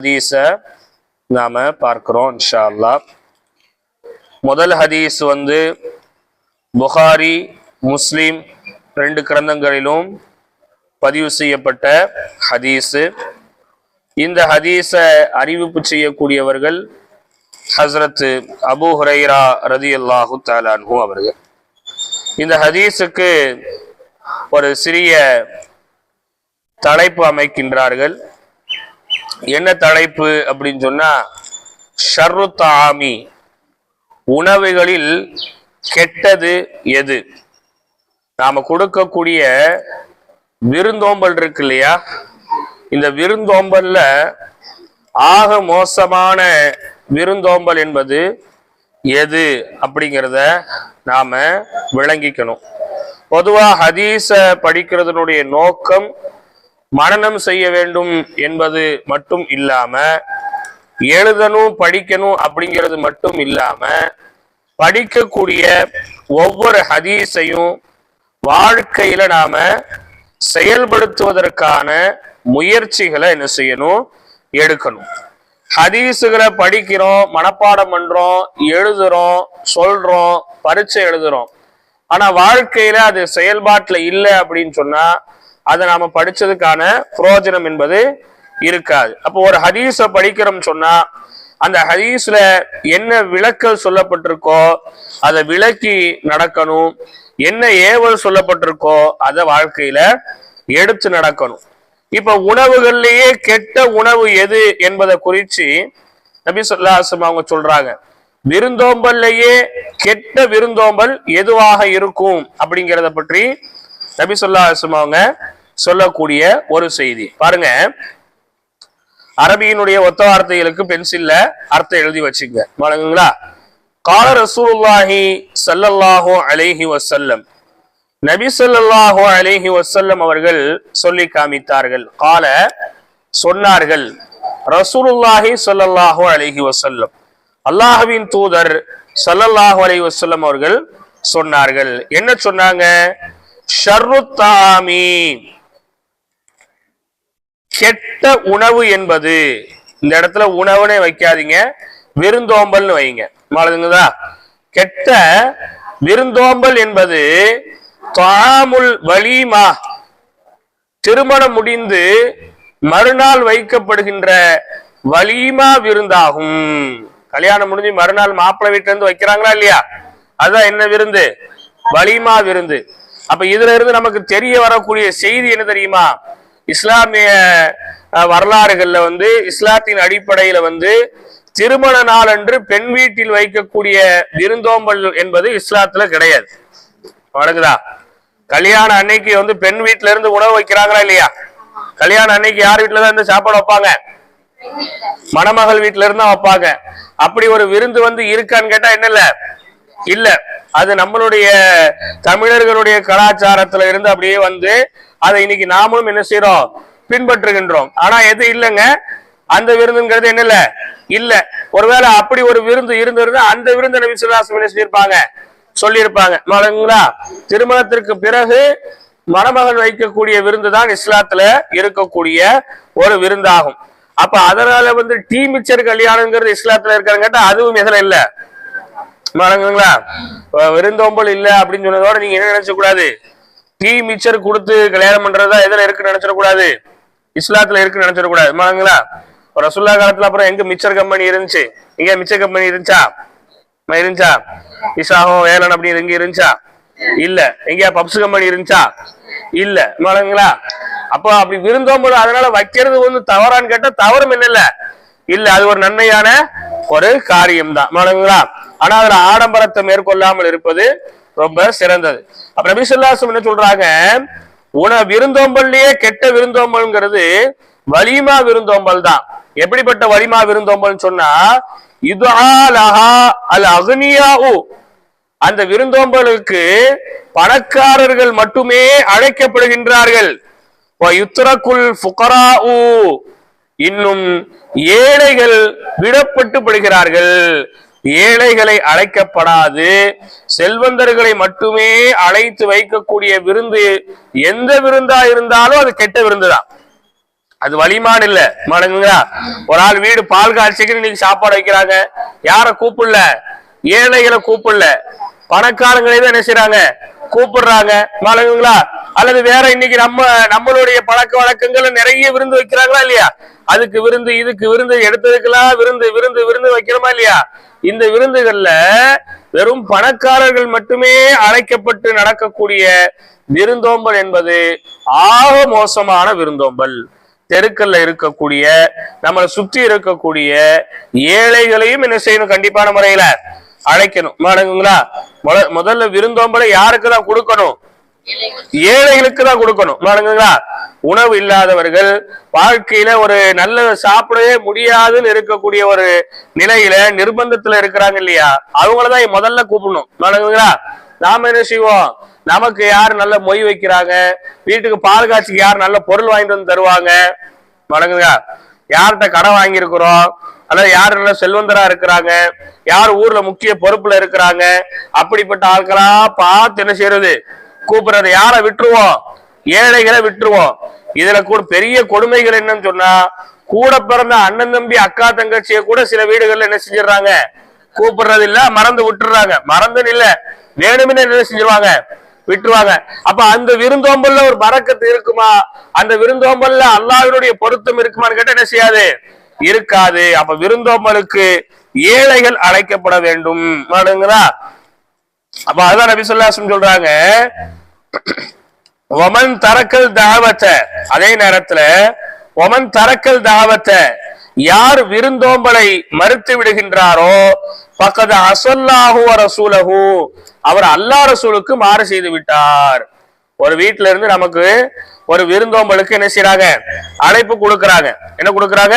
ஹதீஸ நாம பார்க்கிறோம் இன்ஷா அல்லாஹ். முதல் ஹதீஸ் புகாரி முஸ்லிம் 2 கிரந்தங்களிலும் பதிவு செய்யப்பட்ட ஹதீஸ். இந்த ஹதீஸ அறிவிப்பு செய்யக்கூடியவர்கள் ஹஸ்ரத் அபூ ஹுரைரா ரலியல்லாஹு தஆலா அன்ஹு அவர்கள். இந்த ஹதீஸுக்கு ஒரு சிறிய தலைப்பு அமைக்கின்றார்கள். என்ன தலைப்பு அப்படின்னு சொன்னா, ஷர்ரு தாமி, உணவுகளில் கெட்டது எது? நாம கொடுக்கக்கூடிய விருந்தோம்பல் இருக்கு இல்லையா, இந்த விருந்தோம்பல்ல ஆக மோசமான விருந்தோம்பல் என்பது எது அப்படிங்கிறத நாம விளங்கிக்கணும். பொதுவா ஹதீஸ படிக்கிறதுனுடைய நோக்கம் மனனம் செய்ய வேண்டும் என்பது மட்டும் இல்லாம, எழுதணும் படிக்கணும் அப்படிங்கிறது மட்டும் இல்லாம, படிக்கக்கூடிய ஒவ்வொரு ஹதீஸையும் வாழ்க்கையில நாம செயல்படுத்துவதற்கான முயற்சிகளை என்ன செய்யணும், எடுக்கணும். ஹதீஸுகளை படிக்கிறோம், மனப்பாடம் பண்றோம், எழுதுறோம், சொல்றோம், பரீட்சை எழுதுறோம். ஆனா வாழ்க்கையில அது செயல்பாட்டுல இல்லை அப்படின்னு சொன்னா அதை நாம படிச்சதுக்கான பிரயோஜனம் என்பது இருக்காது. அப்போ ஒரு ஹதீஸ படிக்கிறோம் சொன்னா அந்த ஹதீஸ்ல என்ன விளக்கல் சொல்லப்பட்டிருக்கோ அதை விளக்கி நடக்கணும், என்ன ஏவல் சொல்லப்பட்டிருக்கோ அதை வாழ்க்கையில எடுத்து நடக்கணும். இப்ப உணவுகள்லயே கெட்ட உணவு எது என்பதை குறிச்சு நபி ஸல்லல்லாஹு அலைஹி வஸல்லம் அவங்க சொல்றாங்க. விருந்தோம்பல்லையே கெட்ட விருந்தோம்பல் எதுவாக இருக்கும் அப்படிங்கிறத பற்றி நபி ஸல்லல்லாஹு அலைஹி வஸல்லம் அவங்க சொல்லக்கூடிய ஒரு செய்தி பாருங்க. அரபியினுடைய ஒத்த வார்த்தைகளுக்கு பென்சில்ல அர்த்தம் எழுதி வச்சுங்க வழங்குங்களா. கால ரசூலுல்லாஹி ஸல்லல்லாஹு அலைஹி வஸல்லம், நபி ஸல்லல்லாஹு அலைஹி வஸல்லம் அவர்கள் சொல்லி காமித்தார்கள். கால சொன்னார்கள், ரசூலுல்லாஹி ஸல்லல்லாஹு அலைஹி வஸல்லம், அல்லாஹ்வின் தூதர் ஸல்லல்லாஹு அலைஹி வஸல்லம் அவர்கள் சொன்னார்கள். என்ன சொன்னாங்க? ஷர்ரு தாமி, கெட்ட உணவு என்பது, இந்த இடத்துல உணவுனே வைக்காதீங்க, விருந்தோம்பல்னு வைங்க. மாளுங்களா, கெட்ட விருந்தோம்பல் என்பது தாமுல் வலீமா, திருமணம் முடிந்து மறுநாள் வைக்கப்படுகின்ற வலீமா விருந்தாகும். கல்யாணம் முடிஞ்சு மறுநாள் மாப்பிள்ளை வீட்டுல இருந்து வைக்கிறாங்களா இல்லையா, அதுதான் என்ன விருந்து? வலீமா விருந்து. அப்ப இதுல இருந்து நமக்கு தெரிய வரக்கூடிய செய்தி என்ன தெரியுமா? இஸ்லாமிய வரலாறுகள்ல இஸ்லாத்தின் அடிப்படையில திருமண நாள் அன்று பெண் வீட்டில் வைக்கக்கூடிய விருந்தோம்பல் என்பது இஸ்லாத்துல கிடையாது. வணங்குதா? கல்யாண அன்னைக்கு பெண் வீட்டுல இருந்து உணவு வைக்கிறாங்களா இல்லையா? கல்யாண அன்னைக்கு யார் வீட்டுலதான் இருந்து சாப்பாடு வைப்பாங்க? மணமகள் வீட்டுல இருந்தா வைப்பாங்க. அப்படி ஒரு விருந்து இருக்கான்னு கேட்டா என்ன இல்ல. அது நம்மளுடைய தமிழர்களுடைய கலாச்சாரத்துல இருந்து அப்படியே அதை இன்னைக்கு நாமளும் என்ன செய்யறோம், பின்பற்றுகின்றோம். ஆனா எது இல்லைங்க, அந்த விருந்துங்கிறது என்ன இல்ல. ஒருவேளை அப்படி ஒரு விருந்து இருந்திருந்தா அந்த விருந்து நபி ஸல்லல்லாஹு அலைஹி வஸல்லம் சொல்லியிருப்பாங்க. திருமணத்திற்கு பிறகு மணமகள் வைக்கக்கூடிய விருந்து தான் இஸ்லாத்துல இருக்கக்கூடிய ஒரு விருந்தாகும். அப்ப அதனால டீ மிச்சர் கல்யாணங்கிறது இஸ்லாத்துல இருக்கான்னு கேட்டா அதுவும் எதுல இல்ல. வணங்குங்களா? விருந்தோம்பல் இல்ல அப்படின்னு சொன்னதோட நீங்க என்ன நினைச்ச கூடாது, டீ மிச்சர் கொடுத்து கல்யாணம் பண்றதா எதுல இருக்குன்னு நினைச்சிடக்கூடாது, இஸ்லாத்துல இருக்குன்னு நினைச்சிடக்கூடாது. வணங்குங்களா? ரசூலுல்லாஹ் காலத்துல அப்புறம் எங்க மிச்சர் கம்பெனி இருந்துச்சு? இங்க மிச்சர் கம்பெனி இருந்துச்சா? இசாகம் வேலன் அப்படி எங்க இருந்துச்சா? இல்ல. எங்கயா பப்ஸ் கம்பெனி இருந்துச்சா? இல்ல. வணங்குங்களா? அப்போ அப்படி விருந்தோம்பல் அதனால வைக்கிறது தவறான்னு கேட்டா தவறும் என்ன இல்ல, அது ஒரு நன்மையான ஒரு காரியம் தான். வணங்குங்களா? ஆனா அதுல ஆடம்பரத்தை மேற்கொள்ளாமல் இருப்பது ரொம்ப சிறந்தது. அப்ப நபி ஸல்லல்லாஹு அலைஹி வஸல்லம் என்ன சொல்றாங்க, விருந்தோம்பல்லையே கெட்ட விருந்தோம்பல்ங்கிறது வலிமா விருந்தோம்பல் தான். எப்படிப்பட்ட வலிமா விருந்தோம்பல் சொன்னா, அந்த விருந்தோம்பலுக்கு பணக்காரர்கள் மட்டுமே அழைக்கப்படுகின்றார்கள். இன்னும் ஏழைகள் விடப்பட்டு படுகிறார்கள். ஏழைகளை அழைக்கப்படாது, செல்வந்தர்களை மட்டுமே அழைத்து வைக்கக்கூடிய விருந்து எந்த விருந்தா இருந்தாலும் அது கெட்ட விருந்துதான். அது வலிமான் இல்ல மடங்குங்களா. ஒரு ஆள் வீடு பால் காய்ச்சிக்கு இன்னைக்கு சாப்பாடு வைக்கிறாங்க, யார கூப்பிடல, ஏழைகளை கூப்பிடல, பணக்காரங்களே தான் என்ன செய்யறாங்க, கூப்பிடுறாங்க மடங்குங்களா. அல்லது வேற இன்னைக்கு நம்மளுடைய பழக்க வழக்கங்கள் நிறைய விருந்து வைக்கிறாங்களா இல்லையா, அதுக்கு விருந்து இதுக்கு விருந்து எடுத்ததுக்கெல்லாம் விருந்து விருந்து விருந்து வைக்கிறோமா இல்லையா. இந்த விருந்துகள்ல வெறும் பணக்காரர்கள் மட்டுமே அழைக்கப்பட்டு நடக்கக்கூடிய விருந்தோம்பல் என்பது ஆக மோசமான விருந்தோம்பல். தெருக்கல்ல இருக்கக்கூடிய நம்மளை சுற்றி இருக்கக்கூடிய ஏழைகளையும் என்ன செய்யணும், கண்டிப்பான முறையில அழைக்கணும் மடங்குங்களா. முதல்ல விருந்தோம்பலை யாருக்கு தான் கொடுக்கணும், ஏழைகளுக்கு தான் கொடுக்கணும் மடங்குங்களா. உணவு இல்லாதவர்கள், வாழ்க்கையில ஒரு நல்ல சாப்பிடவே முடியாதுன்னு இருக்கக்கூடிய ஒரு நிலையில நிர்பந்தத்துல இருக்கிறாங்க இல்லையா, அவங்களதான் முதல்ல கூப்பிடணும் மடங்குங்களா. நாம என்ன செய்வோம், நமக்கு யாரு நல்ல மொய் வைக்கிறாங்க, வீட்டுக்கு பால் காட்சிக்கு யார் நல்ல பொருள் வாங்கிட்டு வந்து தருவாங்க மடங்குங்களா, யார்கிட்ட கடன் வாங்கியிருக்கிறோம், அல்லது யார் நல்ல செல்வந்தரா இருக்கிறாங்க, யார் ஊர்ல முக்கிய பொறுப்புல இருக்கிறாங்க, அப்படிப்பட்ட ஆட்களா பார்த்து என்ன செய்யறது, கூப்பிடுறது. யாரை விட்டுருவோம், ஏழைகளை விட்டுருவோம். இதுல கூட பெரிய கொடுமைகள் என்னன்னு சொன்னா, கூட பிறந்த அண்ணன் தம்பி அக்கா தங்கச்சியை கூட சில வீடுகள்ல என்ன செஞ்சிடறாங்க, கூப்பிடுறது இல்ல, மறந்து விட்டுறாங்க. மறந்துன்னு இல்ல, வேணும்னு என்ன செஞ்சிருவாங்க, விட்டுருவாங்க. அப்ப அந்த விருந்தோம்பல்ல ஒரு பரக்கத்து இருக்குமா, அந்த விருந்தோம்பல்ல அல்லாஹ்வுடைய பொருத்தம் இருக்குமான்னு கேட்டா என்ன செய்யாது, இருக்காது. அப்ப விருந்தோம்பலுக்கு ஏழைகள் அழைக்கப்பட வேண்டும். அப்ப அதான் நபி ஸல்லல்லாஹு அலைஹி வஸல்லம் சொல்றாங்க, ஒமன் தரக்கல் தாவத்த, அதே நேரத்துல ஒமன் தரக்கல் தாவத்த, யார் விருந்தோம்பலை மறுத்து விடுகின்றாரோ பக்கத அஸல்லாஹு வ ரசூலஹு, அவர் அல்லாஹ் ரசூலுக்கு மாறு செய்து விட்டார். ஒரு வீட்டுல இருந்து நமக்கு ஒரு விருந்தோம்பலுக்கு என்ன செய்யறாங்க, அழைப்பு கொடுக்கறாங்க. என்ன கொடுக்கறாங்க,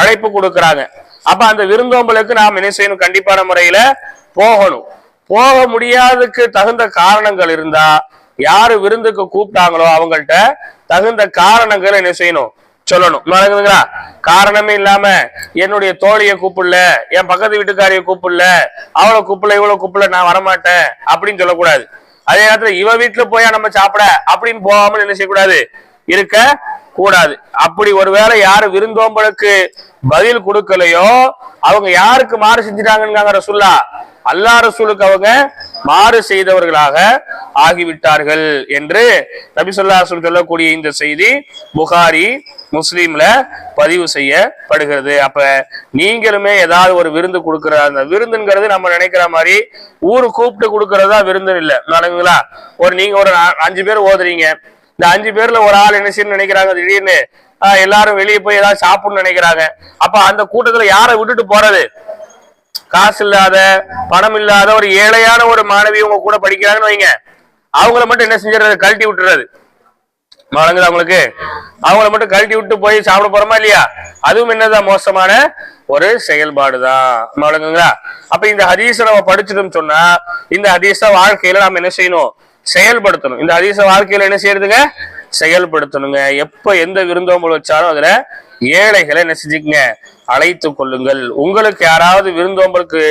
அழைப்பு கொடுக்கறாங்க. அப்ப அந்த விருந்தோம்பலுக்கு நாம் என்ன செய்யணும், கண்டிப்பான முறையில போகணும். போக முடியாததுக்கு தகுந்த காரணங்கள் இருந்தா, யாரு விருந்துக்கு கூப்பிட்டாங்களோ அவங்கள்ட்ட தகுந்த காரணங்கள் என்ன செய்யணும், சொல்லணும். நடக்குதுங்களா. காரணமே இல்லாம என்னுடைய தோழியை கூப்பிடல, என் பக்கத்து வீட்டுக்காரிய கூப்பிடல, அவளை கூப்பிடல, இவ்வளவு கூப்பிடல, நான் வரமாட்டேன் அப்படின்னு சொல்லக்கூடாது. அதே நேரத்துல இவ வீட்டுல போயா நம்ம சாப்பிட அப்படின்னு போகாமல் என்ன செய்யக்கூடாது, இருக்க கூடாது. அப்படி ஒருவேளை யாரு விருந்தோம்பலுக்கு பதில் கொடுக்கலையோ அவங்க யாருக்கு மாறு செஞ்சிட்டாங்க ரசூல்லா, அல்லாஹ் ரசூலுக்கு அவங்க மாறு செய்தவர்களாக ஆகிவிட்டார்கள் என்று நபி ஸல்லல்லாஹு அலைஹி வஸல்லம் சொல்லக்கூடிய இந்த செய்தி புகாரி முஸ்லிம்ல பதிவு செய்யப்படுகிறது. அப்ப நீங்களுமே ஏதாவது ஒரு விருந்து கொடுக்கிற, அந்த விருந்துங்கிறது நம்ம நினைக்கிற மாதிரி ஊரு கூப்பிட்டு கொடுக்கறதா விருந்து இல்ல. நடக்குங்களா. நீங்க ஒரு 5 பேர் ஓதுறீங்க, இந்த 5 பேர்ல ஒரு ஆள் என்ன செய்யணும்னு நினைக்கிறாங்க, திடீர்னு எல்லாரும் வெளியே போய் ஏதாவது சாப்பிடணும்னு நினைக்கிறாங்க. அப்ப அந்த கூட்டத்துல யாரை விட்டுட்டு போறது, காசு இல்லாத பணம் இல்லாத ஒரு ஏழையான ஒரு மாணவி உங்க கூட படிக்கிறாங்கன்னு வைங்க, அவங்கள மட்டும் என்ன செஞ்சிடறது, கழட்டி விட்டுறது. வழங்குது அவங்களுக்கு, அவங்கள மட்டும் கழட்டி விட்டு போய் சாப்பிட போறோமா இல்லையா, அதுவும் என்னதான் மோசமான ஒரு செயல்பாடுதான். வழங்குங்களா. அப்ப இந்த ஹதீஸை நம்ம படிச்சிட்டோம்னு சொன்னா, இந்த ஹதீஸை வாழ்க்கையில நம்ம என்ன செய்யணும், செயல்படுத்தணும். இந்த ஹதீஸை வாழ்க்கையில என்ன செய்யறதுங்க, செயல்படுத்தணுங்க. எப்ப எந்த விருந்தோம்பல் வச்சாலும் அதுல ஏழைகளை என்ன செஞ்சுக்கங்க, அழைத்து கொள்ளுங்கள். உங்களுக்கு யாராவது விருந்தோம்பலுக்கு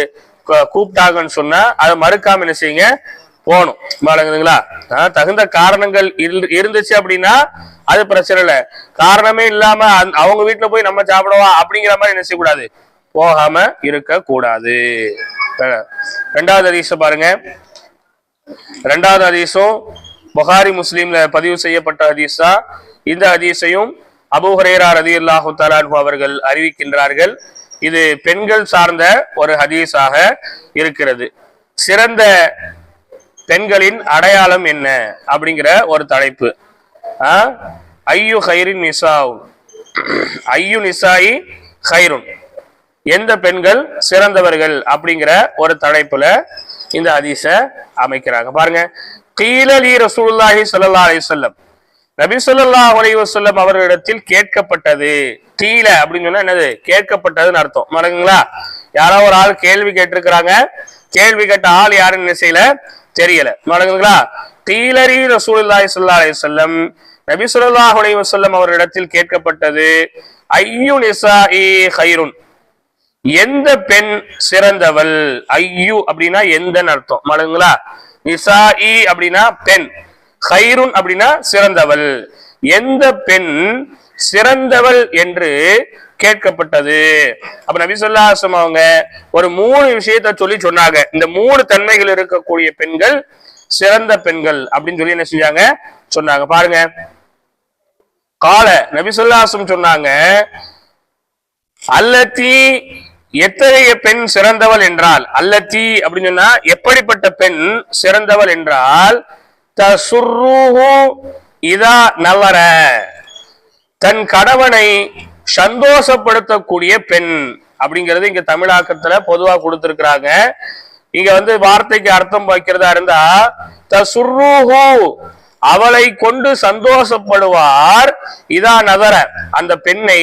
கூப்பிட்டாங்கன்னு சொன்னா அதை மறுக்காம என்ன செய்யுங்க, போகணும். வழங்குதுங்களா. தகுந்த காரணங்கள் இருந்துச்சு அப்படின்னா அது பிரச்சனை இல்லை. காரணமே இல்லாம அவங்க வீட்டுல போய் நம்ம சாப்பிடவா அப்படிங்கிற மாதிரி என்ன செய்யக்கூடாது, போகாம இருக்க கூடாது. 2வது ஹதீஸ பாருங்க. 2வது ஹதீஸும் புகாரி முஸ்லிம்ல பதிவு செய்யப்பட்ட ஹதீஸ் தான். இந்த ஹதீஸையும் அபூ ஹுரைரா ரலியல்லாஹு தஆலா அன்ஹு அவர்கள் அறிவிக்கின்றார்கள். இது பெண்கள் சார்ந்த ஒரு ஹதீஸாக இருக்கிறது. சிறந்த பெண்களின் அடையாளம் என்ன அப்படிங்கிற ஒரு தலைப்பு. ஐயு ஹைரின் நிசாஉ, ஐயு நிசாஇ ஹைருன், எந்த பெண்கள் சிறந்தவர்கள் அப்படிங்கிற ஒரு தலைப்புல இந்த ஹதீஸ அமைக்கிறாங்க. பாருங்க. கீல லி ரசூலுல்லாஹி ஸல்லல்லாஹு அலைஹி வஸல்லம், நபி ஸல்லல்லாஹு அலைஹி வஸல்லம் அவர்களிடத்தில் கேட்கப்பட்டது. கீல அப்படின்னு சொன்னா என்னது, கேட்கப்பட்டதுன்னு அர்த்தம். மறக்குங்களா. யாரோ ஒரு ஆள் கேள்வி கேட்டிருக்கிறாங்க, கேள்வி கேட்ட ஆள் யாருன்னு என்ன செய்யல, தெரியல. மறக்குங்களா. கீல லி ரசூலுல்லாஹி ஸல்லல்லாஹு அலைஹி வஸல்லம், நபி ஸல்லல்லாஹு அலைஹி வஸல்லம் அவர்களிடத்தில் கேட்கப்பட்டது, ஐயு நிசாஇ ஹைருன், எந்த பெண் சிறந்தவள். ஐயு அப்படின்னா எந்த அர்த்தம். மறக்குங்களா. நிசாஇ அப்படின்னா பெண், ஹைருன் அப்படின்னா சிறந்தவள். எந்த பெண் சிறந்தவள் என்று கேட்கப்பட்டது. அப்ப நபி ஸல்லல்லாஹு அலைஹி வஸல்லம் அவங்க ஒரு 3 விஷயத்த சொல்லி சொன்னாங்க. இந்த 3 தன்மைகள் இருக்கக்கூடிய பெண்கள் சிறந்த பெண்கள் அப்படின்னு சொல்லி என்ன செஞ்சாங்க சொன்னாங்க. பாருங்க, கால நபி ஸல்லல்லாஹு அலைஹி வஸல்லம் சொன்னாங்க, அல்லத்தி எத்தகைய பெண் சிறந்தவள் என்றால், அல்லத்தி அப்படின்னு சொன்னா எப்படிப்பட்ட பெண் சிறந்தவள் என்றால், தசுர்ருஹு இதா நவர, தன் கணவனை சந்தோஷப்படுத்தக்கூடிய பெண் அப்படிங்கிறது இங்க தமிழாக்கத்துல பொதுவா கொடுத்திருக்கிறாங்க. இங்க வார்த்தைக்கு அர்த்தம் வைக்கிறதா இருந்தா, தசுர்ருஹு அவளை கொண்டு சந்தோஷப்படுவார், இதா நதர அந்த பெண்ணை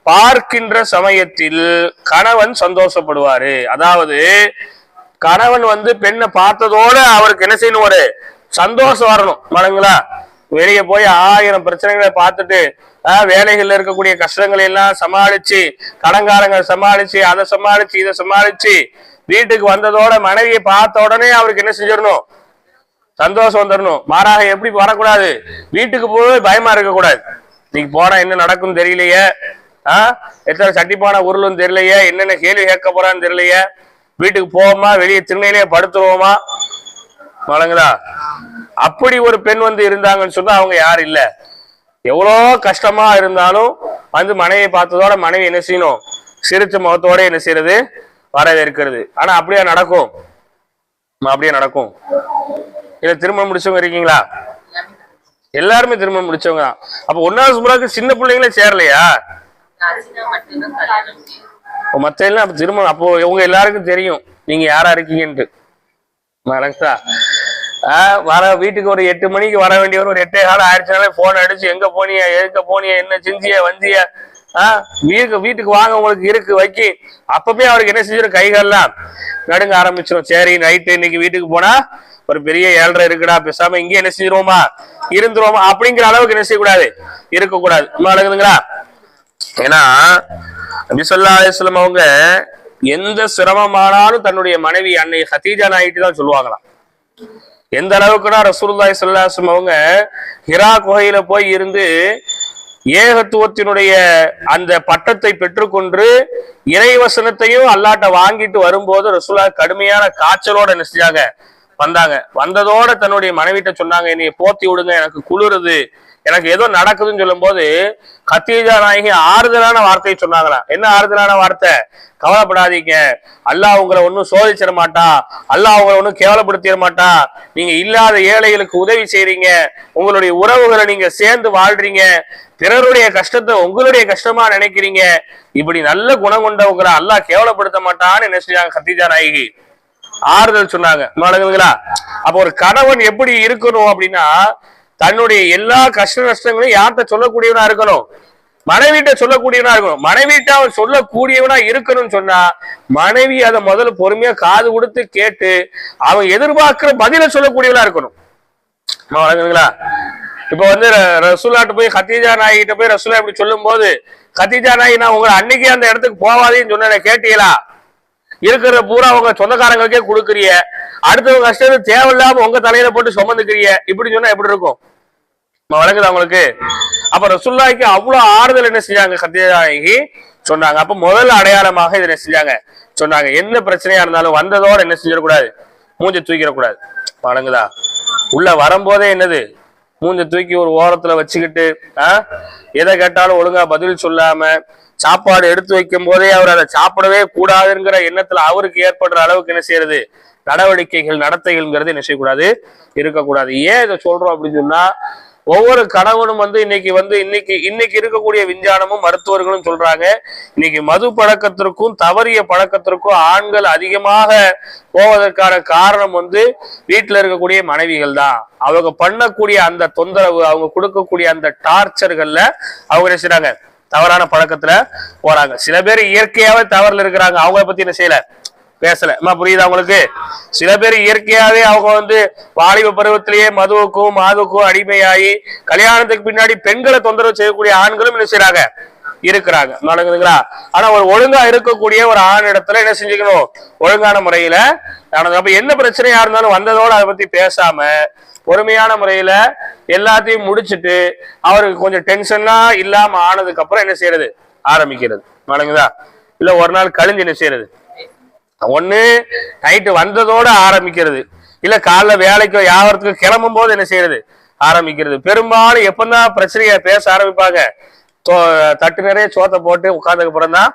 பார்க்கின்ற சமயத்தில் கணவன் சந்தோஷப்படுவாரு. அதாவது கணவன் பெண்ணை பார்த்ததோட அவருக்கு என்ன செய்யணும், ஒரு சந்தோஷம் வரணும். மனங்களா வெளியே போய் 1000 பிரச்சனைகளை பார்த்துட்டு வேலைகள்ல இருக்கக்கூடிய கஷ்டங்களை எல்லாம் சமாளிச்சு, கடங்காரங்க சமாளிச்சு, அதை சமாளிச்சு, இதை சமாளிச்சு வீட்டுக்கு வந்ததோட மனைவியை பார்த்த உடனே அவருக்கு என்ன செஞ்சிடணும், சந்தோஷம் வந்துடணும். மாறாக எப்படி வரக்கூடாது, வீட்டுக்கு போய் பயமா இருக்கக்கூடாது. நீங்க போனா என்ன நடக்கும் தெரியலையே, எத்தனை சட்டிப்பான உருளும் தெரியலையே, என்னென்ன கேள்வி கேட்க போறான்னு தெரியலையே, வீட்டுக்கு போவோமா வெளியே திண்ணையிலேயே படுத்துருவோமா, வழங்குதா? அப்படி ஒரு பெண் இருந்தாங்கன்னு சொன்னா அவங்க யாரும் இல்ல. எவ்வளோ கஷ்டமா இருந்தாலும் மனைவியை பார்த்ததோட மனைவி என்ன செய்யணும், சிரிச்ச முகத்தோட என்ன செய்யறது, வரவேற்கிறது. ஆனா அப்படியே நடக்கும், அப்படியே நடக்கும். இல்ல திருமணம் முடிச்சவங்க இருக்கீங்களா? எல்லாருமே திருமணம் முடிச்சவங்க தான். அப்ப 1வது சுமராக்கு சின்ன பிள்ளைங்களே சேரலையா? மத்த எல்லாம் அப்ப திருமணம், அப்போ இவங்க எல்லாருக்கும் தெரியும் நீங்க யாரா இருக்கீங்கன்ட்டு. வர வீட்டுக்கு ஒரு 8 மணிக்கு வர வேண்டியவர் ஒரு 8:15 ஆயிடுச்சுனாலே போன் அடிச்சு எங்க போனிய, எங்க போனிய, என்ன செஞ்சிய, வந்திய, வீட்டுக்கு வாங்க உங்களுக்கு இருக்கு வைக்கி. அப்பவே அவருக்கு என்ன செஞ்சிடும், கைகள்லாம் நடுங்க ஆரம்பிச்சிடும். சரி நைட்டு இன்னைக்கு வீட்டுக்கு போனா ஒரு பெரிய 7:30 இருக்குடா, பேசாம இங்கே என்ன செஞ்சிருவோமா இருந்துருவோமா அப்படிங்கிற அளவுக்கு என்ன செய்யக்கூடாது, இருக்கக்கூடாது. அழகுதுங்களா? ஏன்னா நபி ஸல்லல்லாஹு அலைஹி வஸல்லம் அவங்க எந்த சிரமமானாலும் தன்னுடைய மனைவி அன்னை ஹதீஜா நாயிட்டு தான் சொல்லுவாங்களாம். எந்த அளவுக்குன்னா ரசூலுல்லாஹி ஸல்லல்லாஹு அலைஹி வஸல்லம் அவங்க ஹிரா குகையில போய் இருந்து ஏகத்துவத்தினுடைய அந்த பட்டத்தை பெற்றுக்கொண்டு இறைவசனத்தையும் அல்லாட்ட வாங்கிட்டு வரும்போது ரசூலுல்லாஹ் கடுமையான காய்ச்சலோட என்ன செஞ்சாங்க வந்தாங்க. வந்ததோட தன்னுடைய மனைவிட்ட சொன்னாங்க, என்னைய போத்தி விடுங்க, எனக்கு குளிருது, எனக்கு ஏதோ நடக்குதுன்னு சொல்லும் போது கத்தீஜா நாயகி ஆறுதலான வார்த்தையை சொன்னாங்களா. என்ன ஆறுதலான வார்த்தை? கவலைப்படாதீங்க, அல்லாஹ் உங்களை ஒன்னும் சோதிச்சிட மாட்டா, அல்லாஹ் உங்களை ஒன்னும் கேவலப்படுத்திட மாட்டா, நீங்க இல்லாத ஏழைகளுக்கு உதவி செய்றீங்க, உங்களுடைய உறவுகளை நீங்க சேர்ந்து வாழ்றீங்க, பிறருடைய கஷ்டத்தை உங்களுடைய கஷ்டமா நினைக்கிறீங்க, இப்படி நல்ல குணம் கொண்டவங்களை அல்லாஹ் கேவலப்படுத்த மாட்டான்னு என்ன செஞ்சாங்க கத்தீஜா நாயகி ஆறுதல் சொன்னாங்க. அப்ப ஒரு கணவன் எப்படி இருக்கணும் அப்படின்னா, தன்னுடைய எல்லா கஷ்ட நஷ்டங்களையும் யார்கிட்ட சொல்லக்கூடியவனா இருக்கணும், மனைவிட்ட சொல்லக்கூடியவனா இருக்கணும். மனைவிட்ட அவன் சொல்லக்கூடியவனா இருக்கணும்னு சொன்னா மனைவி அதை முதல்ல பொறுமையா காது கொடுத்து கேட்டு அவன் எதிர்பார்க்கிற பதில சொல்லக்கூடியவனா இருக்கணும். வழங்குங்களா? இப்ப ரசூலாட்ட போய் கத்தீஜா நாய்கிட்ட போய் ரசூலா இப்படி சொல்லும் போது, கத்தீஜா நாய் நான் உங்களை அன்னைக்கே அந்த இடத்துக்கு போவாதேன்னு சொன்ன கேட்டீங்களா? இருக்கிற பூரா உங்க சொந்தக்காரங்களுக்கே கொடுக்குறிய, அடுத்தவங்க கஷ்டம் தேவையில்லாம உங்க தலையில போட்டு சுமந்துக்கிறிய, இப்படி சொன்னா எப்படி இருக்கும்? வழங்குது அவங்களுக்கு. அப்ப ரசூலுல்லாஹிக்கு அவ்வளவு ஆறுதல் என்ன செஞ்சாங்க கத்தீஜா நாயகி சொன்னாங்க. அப்ப முதல் அடையாளமாக இதை என்ன செஞ்சாங்க சொன்னாங்க, எந்த பிரச்சனையா இருந்தாலும் வந்ததோட என்ன செஞ்சிடக்கூடாது, மூஞ்ச தூக்கிடக்கூடாது. வழங்குதா? உள்ள வரும்போதே என்னது, மூஞ்ச தூக்கி ஒரு ஓரத்துல வச்சுக்கிட்டு எதை கேட்டாலும் ஒழுங்கா பதில் சொல்லாம, சாப்பாடு எடுத்து வைக்கும் போதே அவர் அதை சாப்பிடவே கூடாதுங்கிற எண்ணத்துல அவருக்கு ஏற்படுற அளவுக்கு என்ன செய்யறது, நடவடிக்கைகள் நடத்தைகள்ங்கிறது என்ன செய்யக்கூடாது, இருக்கக்கூடாது. ஏன் இதை சொல்றோம் அப்படின்னு சொன்னா, ஒவ்வொரு கணவனும் இன்னைக்கு இருக்கக்கூடிய விஞ்ஞானமும் மருத்துவர்களும் சொல்றாங்க, இன்னைக்கு மது பழக்கத்திற்கும் தவறிய பழக்கத்திற்கும் ஆண்கள் அதிகமாக போவதற்கான காரணம் வீட்டுல இருக்கக்கூடிய மனைவிகள் தான். அவங்க பண்ணக்கூடிய அந்த தொந்தரவு, அவங்க கொடுக்கக்கூடிய அந்த டார்ச்சர்கள்ல அவங்க என்ன செய்றாங்க, தவறான பழக்கத்துல போறாங்க. சில பேர் இயற்கையாவே தவறுல இருக்கிறாங்க, அவங்கள பத்தி என்ன செய்யல பேசல. புரியுதா உங்களுக்கு? சில பேர் இயற்கையாவே அவங்க வாலிப பருவத்திலேயே மதுவுக்கும் மாதுக்கும் அடிமையாகி கல்யாணத்துக்கு பின்னாடி பெண்களை தொந்தரவு செய்யக்கூடிய ஆண்களும் என்ன செய்யறாங்க, இருக்கிறாங்க. நடக்குதுங்களா? ஆனா ஒரு ஒழுங்கா இருக்கக்கூடிய ஒரு ஆண் இடத்துல என்ன செஞ்சுக்கணும், ஒழுங்கான முறையில நடந்து. அப்ப என்ன பிரச்சனையா இருந்தாலும் வந்ததோட அதை பத்தி பேசாம பொறுமையான முறையில எல்லாத்தையும் முடிச்சுட்டு அவருக்கு கொஞ்சம் டென்ஷனா இல்லாம ஆனதுக்கு அப்புறம் என்ன செய்யறது ஆரம்பிக்கிறது வழங்குதா. இல்ல ஒரு நாள் கழிஞ்சு என்ன செய்யறது, ஒண்ணு நைட்டு வந்ததோட ஆரம்பிக்கிறது, இல்ல காலைல வேலைக்கோ வியாபாரத்துக்கு கிளம்பும் போது என்ன செய்யறது ஆரம்பிக்கிறது. பெரும்பாலும் எப்பதான் பிரச்சனைய பேச ஆரம்பிப்பாங்க, தட்டு நிறைய சோத்தை போட்டு உட்கார்ந்ததுக்கு அப்புறம் தான்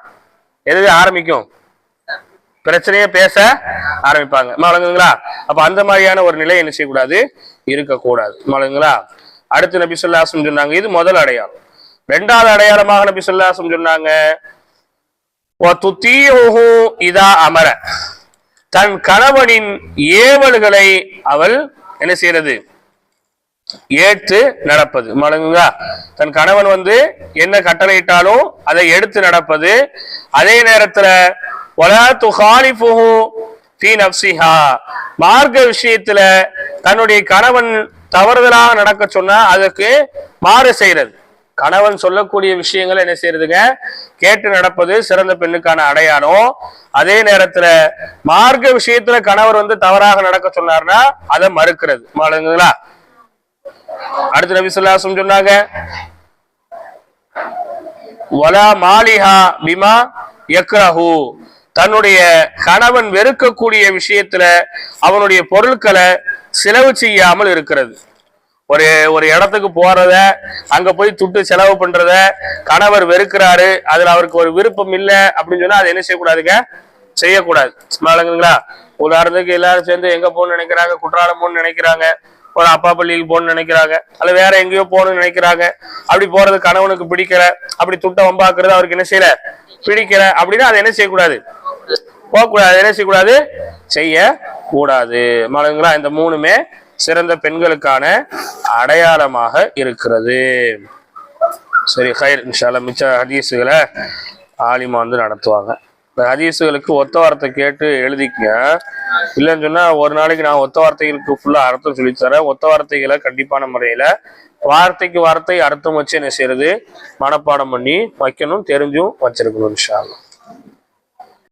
எது ஆரம்பிக்கும், பிரச்சனையே பேச ஆரம்பிப்பாங்க வழங்குங்களா. அப்ப அந்த மாதிரியான ஒரு நிலை என்ன செய்யக்கூடாது, இருக்கக்கூடாது வழங்குங்களா. அடுத்து நபி ஸல்லல்லாஹு அலைஹி வஸல்லம் சொன்னாங்க, இது முதல் அடையாளம். இரண்டாவது அடையாளமாக நபி ஸல்லல்லாஹு அலைஹி வஸல்லம் சொன்னாங்க, இதா அமர, தன் கணவனின் ஏவல்களை அவள் என்ன செய்யறது ஏற்று நடப்பது வழங்குங்க. தன் கணவன் என்ன கட்டளையிட்டாலும் அதை எடுத்து நடப்பது. அதே நேரத்துல வலா துகாலிஃபுஹு ஃபீ நஃப்ஸிஹா, மார்க்க விஷயத்துல தன்னுடைய கணவன் தவறுதலாக நடக்க சொன்னா அதுக்கு மாறு செய்யறது. கணவன் சொல்லக்கூடிய விஷயங்களை என்ன செய்யறதுங்க கேட்டு நடப்பது சிறந்த பெண்ணுக்கான அடையாளம். அதே நேரத்துல மார்க்க விஷயத்துல கணவர் தவறாக நடக்க சொன்னார்னா அதை மறுக்கிறது வழங்குங்களா. அடுத்து நபி ஸல்லல்லாஹு அலைஹி வஸல்லம் சொன்னாங்க, வலா மாலிஹா பிமா யக்ரஹு, தன்னுடைய கணவன் வெறுக்கக்கூடிய விஷயத்துல அவனுடைய பொருட்களை செலவு செய்யாமல் இருக்கிறது. ஒரு இடத்துக்கு போறத, அங்க போய் துட்டு செலவு பண்றத கணவர் வெறுக்கிறாரு, அதுல அவருக்கு ஒரு விருப்பம் இல்லை அப்படின்னு சொன்னா அது என்ன செய்யக்கூடாதுங்க, செய்யக்கூடாது வழங்குங்களா. உதாரணத்துக்கு எல்லாரும் சேர்ந்து எங்க போகணும்னு நினைக்கிறாங்க, குற்றாலம் போகணும்னு நினைக்கிறாங்க, ஒரு அப்பா பள்ளிக்கு போகணும்னு நினைக்கிறாங்க, அல்ல வேற எங்கேயோ போகணும்னு நினைக்கிறாங்க. அப்படி போறது கணவனுக்கு பிடிக்கல, அப்படி துட்ட வம்பாக்குறது அவருக்கு என்ன செய்யல பிடிக்கல அப்படின்னா அதை என்ன செய்யக்கூடாது, போகக்கூடாது. என்ன செய்யக்கூடாது, செய்ய கூடாது வழங்குங்களா. இந்த மூணுமே சிறந்த பெண்களுக்கான அடையாளமாக இருக்கிறது. சரி, ஹைர் இன்ஷா அல்லாஹ். மிச்ச ஹதீஸுகளை ஆலிமா நடத்துவாங்க. இந்த ஹதீஸுகளுக்கு ஒத்த வார்த்தை கேட்டு எழுதிக்கங்க. இல்லைன்னு சொன்னா ஒரு நாளைக்கு நான் ஒத்த வார்த்தைகளுக்கு ஃபுல்லா அர்த்தம் சொல்லி தரேன். ஒத்த வார்த்தைகளை கண்டிப்பான முறையில வார்த்தைக்கு வார்த்தை அர்த்தம் வச்சு என்ன செய்யறது மனப்பாடம் பண்ணி வைக்கணும், தெரிஞ்சும் வச்சிருக்கணும் இன்ஷா அல்லாஹ்.